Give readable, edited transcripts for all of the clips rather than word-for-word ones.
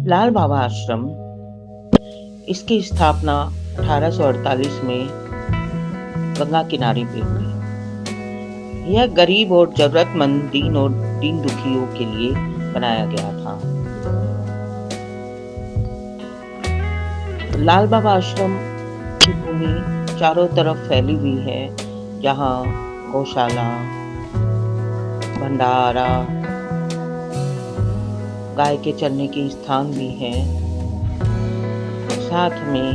लाल बाबा आश्रम, इसकी स्थापना 1848 में गंगा किनारे पे हुई। यह गरीब और जरूरतमंद दीन दुखियों के लिए बनाया गया था। लाल बाबा आश्रम की भूमि चारों तरफ फैली हुई है, जहाँ गौशाला, भंडारा, गाय के चरने के स्थान भी हैं। साथ में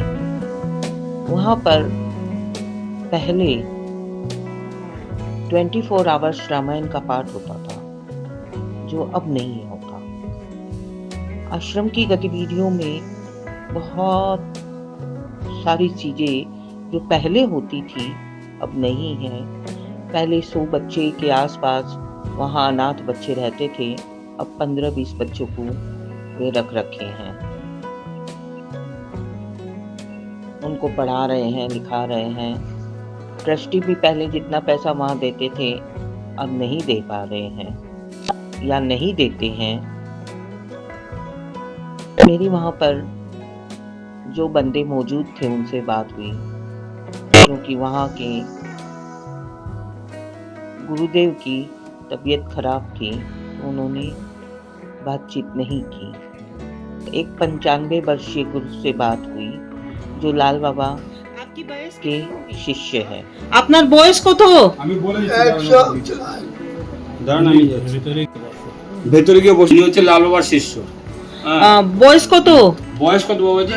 वहाँ पर पहले 24 आवर्स रामायण का पाठ होता था, जो अब नहीं होता। आश्रम की गतिविधियों में बहुत सारी चीजें जो पहले होती थी अब नहीं है। पहले 100 बच्चे के आसपास वहाँ अनाथ बच्चे रहते थे, अब 15-20 बच्चों को वे रख रखे हैं। उनको पढ़ा रहे हैं, लिखा रहे हैं। ट्रस्टी भी पहले जितना पैसा वहाँ देते थे अब नहीं दे पा रहे हैं या नहीं देते हैं। मेरी वहाँ पर जो बंदे मौजूद थे उनसे बात हुई, क्योंकि वहाँ के गुरुदेव की तबीयत खराब थी, तो उन्होंने बातचीत नहीं की। एक 95 वर्षीय गुरु से बात हुई, जो लाल बाबा के शिष्य है। আপনার বয়স কত? আমি বলে দিচ্ছি, দাঁড়ান আমি ভেতরে গিয়ে বসে হচ্ছে লাল বাবার শিষ্য। বয়স কত? বয়স কত বাবাজি?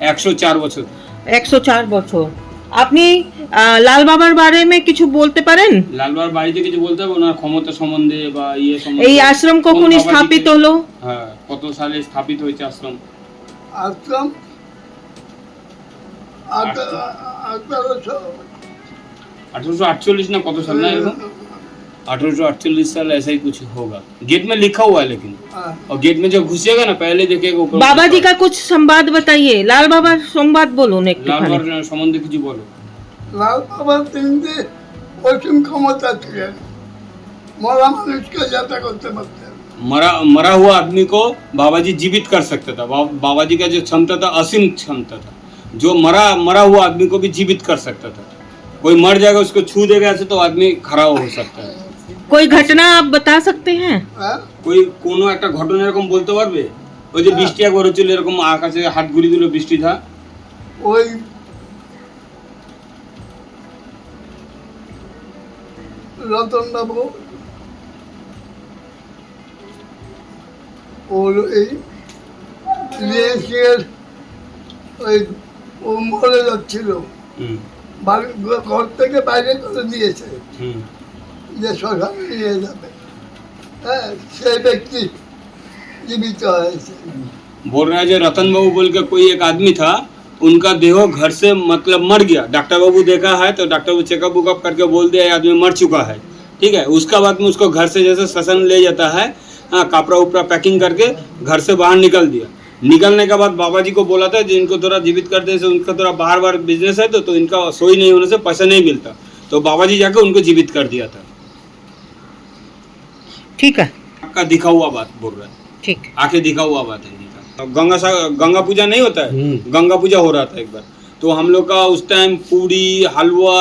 104 বছর। 104 বছর। আপনি লাল বাবার বারে মে কিছু বলতে পারেন? লাল বাবার বাড়িতে কিছু বলতে হবে, ওনার ক্ষমতা সম্বন্ধে বা ইয়ে সম্বন্ধে। এই আশ্রম কখন স্থাপিত হলো? হ্যাঁ, কত সালে স্থাপিত হয়েছে আশ্রম? आश्रम 1848 ना कत साल ना, 1848 साल ऐसा ही कुछ होगा। गेट में लिखा हुआ है लेकिन, और गेट में जब घुसेगा ना पहले देखेगा ऊपर। बाबा जी का कुछ संवाद बताइए, लाल बाबा संवाद बोलो। लाल बाबा संबंधी कुछ बोलो। लाल बाबा তিনটে অসীম ক্ষমতা ছিলেন, মরা মানুষকে যাতা করতে পারতেন। मरा हुआ आदमी को बाबा जी जीवित कर सकता था। बाबा जी का जो क्षमता था असीम क्षमता था, जो मरा हुआ आदमी को भी जीवित कर सकता था। कोई मर जाएगा उसको छू देगा ऐसे तो आदमी खड़ा हो सकता है। कोई घटना आप बता सकते हैं? कोई কোনো একটা ঘটনা এরকম বলতে পারবে? ওই যে বৃষ্টি একবার হচ্ছিল, এরকম আকাশে হাত ঘুরি দিল, বৃষ্টি থা ওই রতন বাবু ওর এই রিয়েসের ওই ও মরে যাচ্ছিল, ঘর থেকে বাইরে করে দিয়েছে যে শ্মশানে নিয়ে যাবে। হ্যাঁ, সেই ব্যক্তি জীবিত হয়েছে। बोल रहा है जो रतन बाबू बोल के कोई एक आदमी था, उनका देह घर से मतलब मर गया। डॉक्टर बाबू देखा है तो डॉक्टर बाबू चेकअप वुकअप करके बोल दिया ये आदमी मर चुका है, ठीक है। उसका बाद में उसको घर से जैसे श्मशान ले जाता है, हाँ, कपड़ा उपड़ा पैकिंग करके घर से बाहर निकल दिया। निकलने के बाद बाबा जी को बोला था जिनको थोड़ा जीवित करते से उनका थोड़ा बाहर बिजनेस है तो इनका सोई नहीं होने से पैसा नहीं मिलता, तो बाबा जी जाके उनको जीवित कर दिया था। ठीक है, आपका दिखा हुआ बात बोल रहा है, ठीक, आंखें दिखा हुआ बात है। गंगा पूजा नहीं होता है, गंगा पूजा हो रहा था एक बार, तो हम लोग का उस टाइम पूरी, हलवा,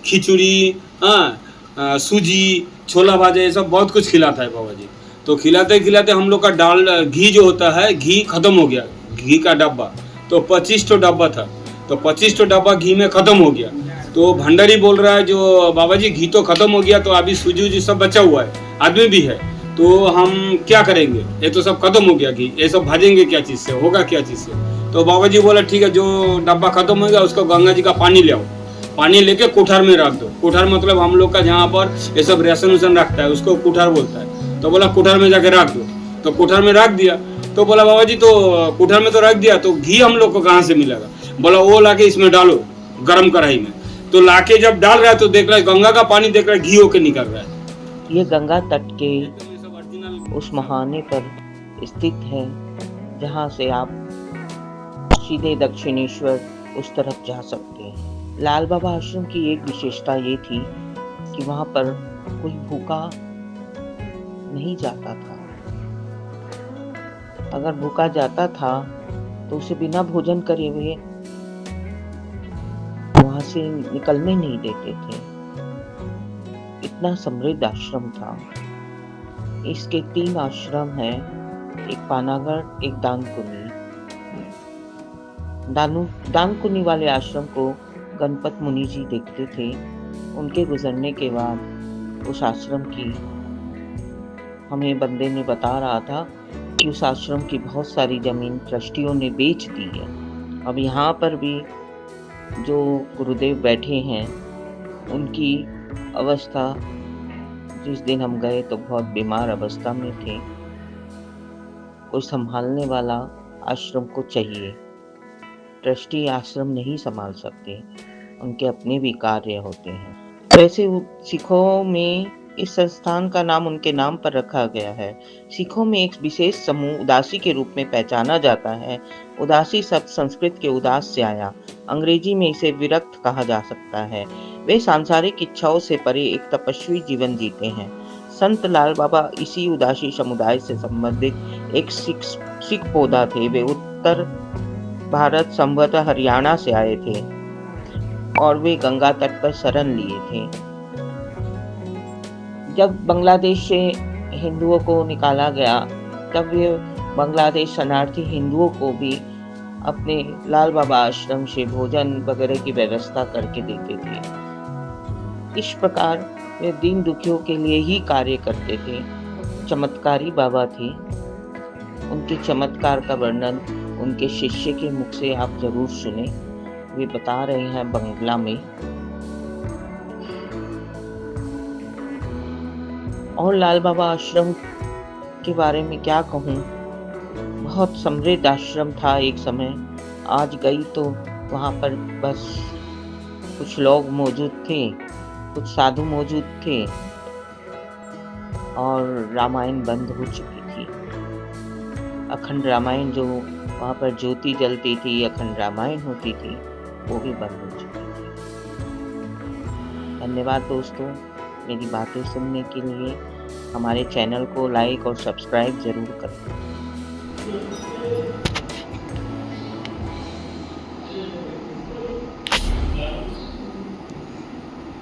खिचड़ी, हाँ, सूजी, छोला भाजा, ये सब बहुत कुछ खिलाता है बाबा जी। तो खिलाते खिलाते हम लोग का दाल घी जो होता है, घी खत्म हो गया। घी का डब्बा तो 25 तो डब्बा था, तो 25 तो डब्बा घी में खत्म हो गया। तो भंडारी बोल रहा है जो बाबा जी घी तो खत्म हो गया, तो अभी सूजी वूजी सब बचा हुआ है, आदमी भी है, तो हम क्या करेंगे? ये तो सब खत्म हो गया घी, ये सब भाजेंगे क्या चीज़ से, होगा क्या चीज़ से? तो बाबा जी बोला ठीक है, जो डब्बा खत्म हो गया उसको गंगा जी का पानी ले आओ, पानी लेके कोठार में रख दो। कोठार मतलब हम लोग का जहाँ पर ये सब राशन उसन रखता है उसको कोठार बोलता है। तो बोला कोठार में जाके रख दो, तो कोठार में रख दिया। तो बोला बाबा जी तो कोठार में तो रख दिया, तो घी हम लोग को कहाँ से मिलेगा? बोला वो लाके इसमें डालो गरम कढ़ाई में। तो लाके जब डाल रहा है तो देख रहा है गंगा का पानी, देख रहा है घी होके निकल रहा है। ये गंगा तट के उस मुहाने पर स्थित है, जहाँ से आप सीधे दक्षिणेश्वर उस तरफ जा सकते हैं। लाल बाबा आश्रम की एक विशेषता ये थी कि वहाँ पर कोई भूखा नहीं जाता था। अगर भूखा जाता था तो उसे बिना भोजन करे हुए वहां से निकलने नहीं देते थे। इतना समृद्ध आश्रम था। इसके 3 आश्रम हैं, एक पानागढ़, एक दानकुनी। दानकुनी वाले आश्रम को गणपत मुनि जी देखते थे। उनके गुजरने के बाद उस आश्रम की, हमें बंदे ने बता रहा था कि उस आश्रम की बहुत सारी जमीन ट्रस्टियों ने बेच दी है। अब यहाँ पर भी जो गुरुदेव बैठे हैं उनकी अवस्था, जिस दिन हम गए तो बहुत बीमार अवस्था में थे। कोई संभालने वाला आश्रम को चाहिए। ट्रस्टी आश्रम नहीं संभाल सकते, उनके अपने भी कार्य होते हैं। वैसे सिखों में इस संस्थान का नाम उनके नाम पर रखा गया है। सिखों में एक विशेष समूह उदासी के रूप में पहचाना जाता है। उदासी शब्द संस्कृत के उदास से आया। अंग्रेजी में इसे विरक्त कहा जा सकता है। वे सांसारिक इच्छाओं से परे एक तपस्वी जीवन जीते हैं। संत लाल बाबा इसी उदासी समुदाय से संबंधित एक सिख पौधा थे। वे उत्तर भारत, संभवतः हरियाणा से आए थे और वे गंगा तट पर शरण लिए थे। जब बांग्लादेश से हिंदुओं को निकाला गया तब वे बांग्लादेश शरणार्थी हिंदुओं को भी अपने लाल बाबा आश्रम से भोजन वगैरह की व्यवस्था करके देते थे। इस प्रकार वे दीन दुखियों के लिए ही कार्य करते थे। चमत्कारी बाबा थे। उनके चमत्कार का वर्णन उनके शिष्य के मुख से आप जरूर सुने। वे बता रहे हैं बंगला में। और लाल बाबा आश्रम के बारे में क्या कहूँ, बहुत समृद्ध आश्रम था एक समय। आज गई तो वहाँ पर बस कुछ लोग मौजूद थे, कुछ साधु मौजूद थे और रामायण बंद हो चुकी थी। अखंड रामायण जो वहाँ पर ज्योति जलती थी, अखंड रामायण होती थी, वो भी बंद हो चुकी थी। धन्यवाद दोस्तों मेरी बातें सुनने के लिए। हमारे चैनल को लाइक और सब्सक्राइब जरूर करें।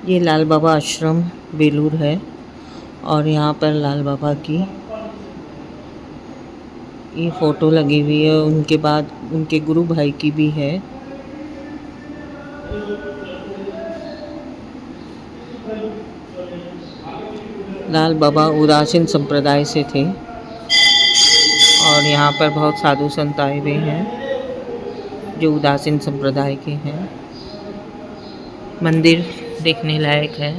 ये लाल बाबा आश्रम बेलूर है और यहाँ पर लाल बाबा की ये फोटो लगी हुई है। उनके बाद उनके गुरु भाई की भी है। लाल बाबा उदासीन संप्रदाय से थे और यहाँ पर बहुत साधु संत आए हुए हैं जो उदासीन संप्रदाय के हैं। मंदिर देखने लायक है।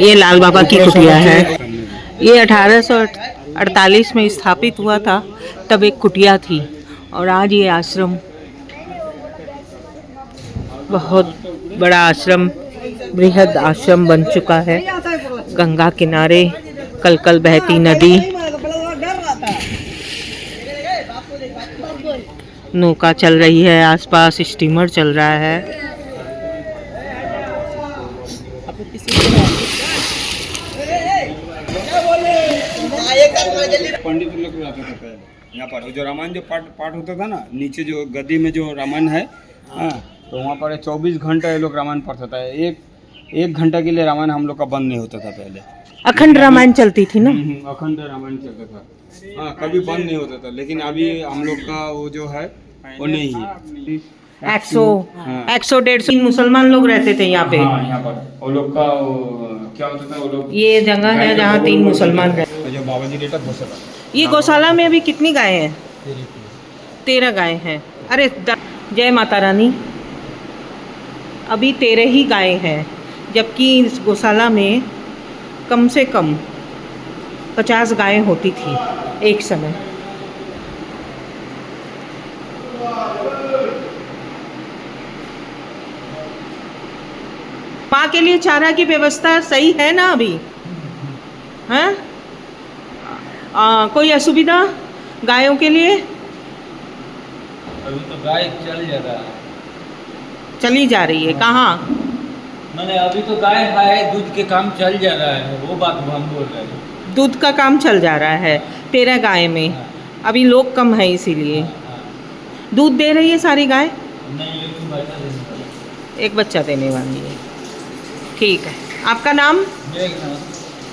ये लाल बाबा की कुटिया है। ये 1848 में स्थापित हुआ था, तब एक कुटिया थी और आज ये आश्रम बहुत बड़ा आश्रम, बृहद आश्रम बन चुका है। गंगा किनारे कलकल बहती नदी, नौका चल रही है, आसपास स्टीमर चल रहा है। पंडित लोग रहते थे पहले यहाँ पर। जो रामायण जो पाठ होता था ना, नीचे जो गद्दी में जो रामायण है, तो वहाँ पर 24 घंटा ये लोग रामायण पढ़ता था। एक घंटा के लिए रामायण हम लोग का बंद नहीं होता था पहले। अखंड रामायण चलती थी ना? अखंड रामायण चलता था, हाँ, कभी बंद नहीं होता था। लेकिन अभी हम लोग का वो जो है वो नहीं है। 100-150 मुसलमान लोग रहते थे यहाँ पे। हाँ, यहाँ पर वो लोग का क्या होता था, वो लोग ये जगह है जहाँ 3 मुसलमान रहते। जो बाबा जी रहता गौशाला। ये गौशाला में अभी कितनी गाय हैं? 13 गाय हैं। अरे जय माता रानी। अभी 13 ही गाय हैं, जबकि इस गौशाला में कम से कम 50 गायें होती थी एक समय। माँ के लिए चारा की व्यवस्था सही है ना अभी? हैं? कोई असुविधा गायों के लिए? अभी तो गाय चली जा रही है। कहाँ? मैंने अभी तो गाय है, दूध के काम चल जा रहा है, वो बात हम बोल रहे हैं। दूध का काम चल जा रहा है 13 गाय में। अभी लोग कम है इसीलिए। दूध दे रही है सारी गाय? नहीं, एक बच्चा देने वाला। एक बच्चा देने वाली है। ठीक है, आपका नाम?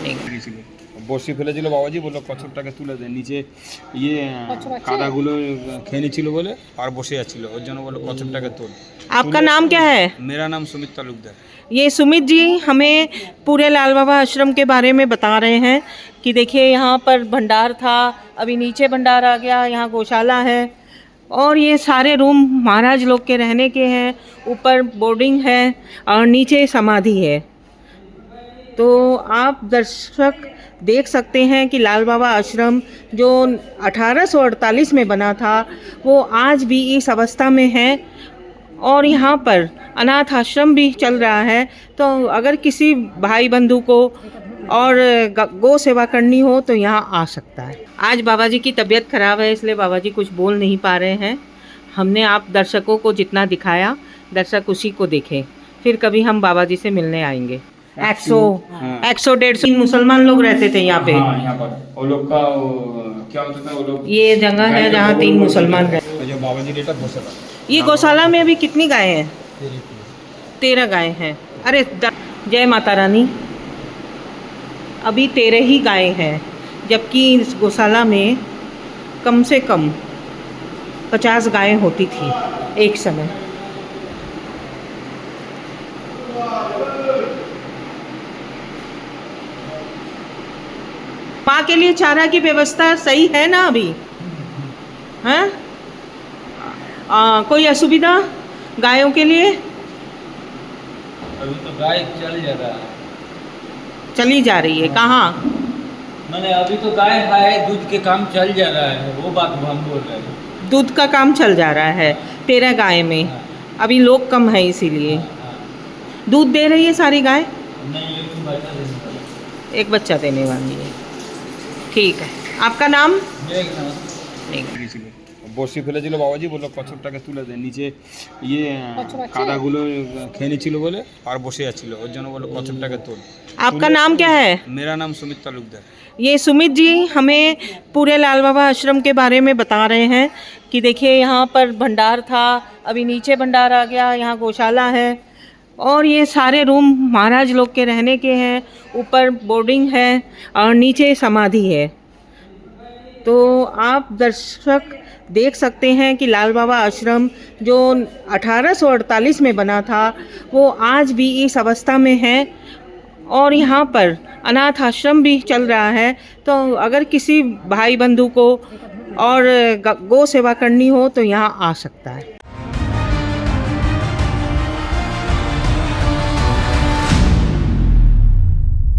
एक বসি ফেলেছিল বাবাজি, বললো কচ্ছপটাকে তুলে দেয় নিচে, ইয়ে কাদাগুলো খেয়ে নিচ্ছিল বলে আর বসে যাচ্ছিল, ওর জন্য বললো কচ্ছপটাকে তোল। आपका नाम क्या है? मेरा नाम सुमित तालुकदार। ये सुमित जी हमें पूरे लाल बाबा आश्रम के बारे में बता रहे हैं कि देखिए यहाँ पर भंडार था, अभी नीचे भंडार आ गया, यहाँ गौशाला है और ये सारे रूम महाराज लोग के रहने के हैं, ऊपर बोर्डिंग है और नीचे समाधि है। तो आप दर्शक देख सकते हैं कि लाल बाबा आश्रम जो 1848 में बना था वो आज भी इस अवस्था में है और यहाँ पर अनाथ आश्रम भी चल रहा है। तो अगर किसी भाई बंधु को और गौ सेवा करनी हो तो यहाँ आ सकता है। आज बाबा जी की तबीयत ख़राब है इसलिए बाबा जी कुछ बोल नहीं पा रहे हैं। हमने आप दर्शकों को जितना दिखाया दर्शक उसी को देखें, फिर कभी हम बाबा जी से मिलने आएंगे। 100-150 मुसलमान लोग रहते थे यहाँ पे। हाँ, यहाँ पर वो लोग का क्या होता था, वो लोग ये जगह है जहाँ 3 मुसलमान रहते। जो बाबा जी लेटा बसा था। ये गौशाला में अभी कितनी गाय हैं? 13 गाय हैं। अरे जय माता रानी। अभी 13 ही गाय हैं, जबकि इस गौशाला में कम से कम 50 गायें होती थी एक समय। माँ के लिए चारा की व्यवस्था सही है ना अभी? हैं? कोई असुविधा गायों के लिए? अभी तो गाय चल जा रहा है। चली जा रही है कहाँ? मैंने अभी तो गाय है, दूध के काम चल जा रहा है, वो बात हम बोल रहे हैं। दूध का काम चल जा रहा है 13 गाय में, अभी लोग कम है इसीलिए। दूध दे रही है सारी गाय? नहीं, एक बच्चा देने वाला। एक बच्चा देने वाली है। ठीक है, आपका नाम? বসি ফেলেছিল বাবাজি, বললো কচ্ছপটাকে তুলে দেয় নিচে, ইয়ে কাদাগুলো খেয়ে নিচ্ছিল বলে আর বসে যাচ্ছিল, ওর জন্য বললো কচ্ছপটাকে তোল। आपका नाम क्या है? मेरा नाम सुमित तालुकदार। ये सुमित जी हमें पूरे लाल बाबा आश्रम के बारे में बता रहे हैं कि देखिए यहाँ पर भंडार था, अभी नीचे भंडार आ गया, यहाँ गौशाला है और ये सारे रूम महाराज लोग के रहने के हैं, ऊपर बोर्डिंग है और नीचे समाधि है। तो आप दर्शक देख सकते हैं कि लाल बाबा आश्रम जो 1848 में बना था वो आज भी इस अवस्था में है और यहाँ पर अनाथ आश्रम भी चल रहा है। तो अगर किसी भाई बंधु को और गौ सेवा करनी हो तो यहाँ आ सकता है।